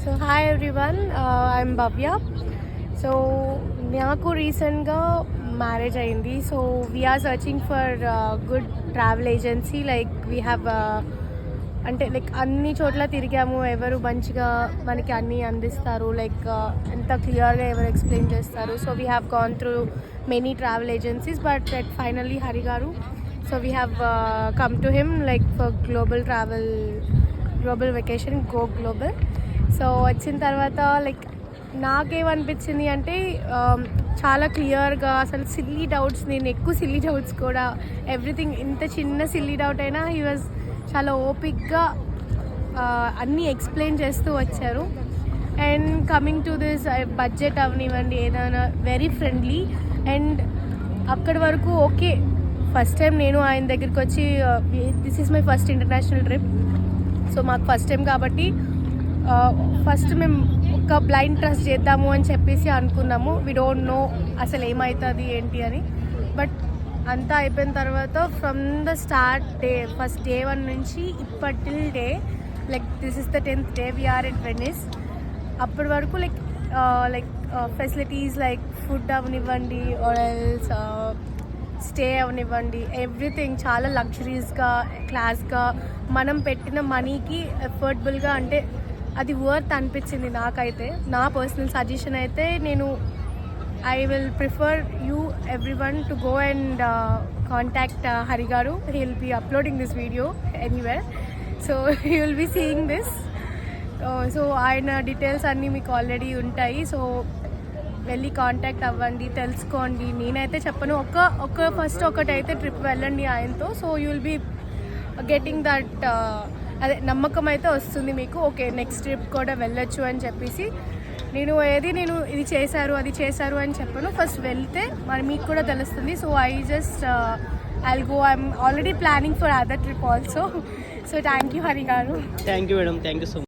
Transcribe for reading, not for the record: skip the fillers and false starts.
So hi everyone, I'm Bhavya. So నాకు రీసెంట్గా marriage అయింది. So we are searching for good travel agency. Like we have అంటే like అన్ని చోట్ల తిరిగాము, ఎవరు మంచిగా మనకి అన్నీ అందిస్తారు, లైక్ ఎంత క్లియర్గా ఎవరు ఎక్స్ప్లెయిన్ చేస్తారు. So we have gone through many travel agencies, but at finally Hari garu. So we have come to him like for global vacation, go global. So వచ్చిన తర్వాత లైక్ నాకేమనిపించింది అంటే చాలా క్లియర్గా, అసలు సిల్లీ డౌట్స్, నేను ఎక్కువ సిల్లీ డౌట్స్ కూడా, ఎవ్రీథింగ్ ఇంత చిన్న సిల్లీ డౌట్ అయినా హీ వాజ్ చాలా ఓపిక్గా అన్నీ ఎక్స్ప్లెయిన్ చేస్తూ వచ్చారు. And coming to this budget అవనివ్వండి, ఏదైనా వెరీ ఫ్రెండ్లీ. అండ్ అక్కడి వరకు ఓకే, ఫస్ట్ టైం నేను ఆయన దగ్గరికి వచ్చి, this is my first international trip. So మాకు ఫస్ట్ టైం కాబట్టి ఫస్ట్ మేము ఒక బ్లైండ్ ట్రస్ట్ చేద్దాము అని చెప్పేసి అనుకున్నాము. వి డోంట్ నో అసలు ఏమవుతుంది ఏంటి అని. బట్ అంతా అయిపోయిన తర్వాత from the start day, first day 1 నుంచి ఇప్పటి till day, like this is the 10th day we're in Venice. అప్పటి వరకు లైక్ ఫెసిలిటీస్ లైక్ ఫుడ్ అవనివ్వండి, ఆర్ఎల్స్ స్టే అవనివ్వండి, ఎవ్రీథింగ్ చాలా లగ్జరీస్గా, క్లాస్గా, మనం పెట్టిన మనీకి ఎఫర్డబుల్గా, అంటే అది వర్త్ అనిపించింది నాకైతే. నా పర్సనల్ సజెషన్ అయితే, నేను I will prefer you everyone to go and contact Hari garu. He will be uploading this video anywhere. So you will be seeing this. So ఆయన డీటెయిల్స్ అన్నీ మీకు ఆల్రెడీ ఉంటాయి. సో వెళ్ళి కాంటాక్ట్ అవ్వండి, తెలుసుకోండి. నేనైతే చెప్పను, ఫస్ట్ ఒకటైతే ట్రిప్ వెళ్ళండి ఆయనతో. So you will be getting that, అదే నమ్మకం అయితే వస్తుంది మీకు. ఓకే, నెక్స్ట్ ట్రిప్ కూడా వెళ్ళొచ్చు అని చెప్పేసి. నేను ఇది చేశారు అది చేశారు అని చెప్పను, ఫస్ట్ వెళ్తే మరి మీకు కూడా తెలుస్తుంది. So I'll go, I'm already planning for other trip also. So thank you Hari garu. Thank you madam, thank you so much.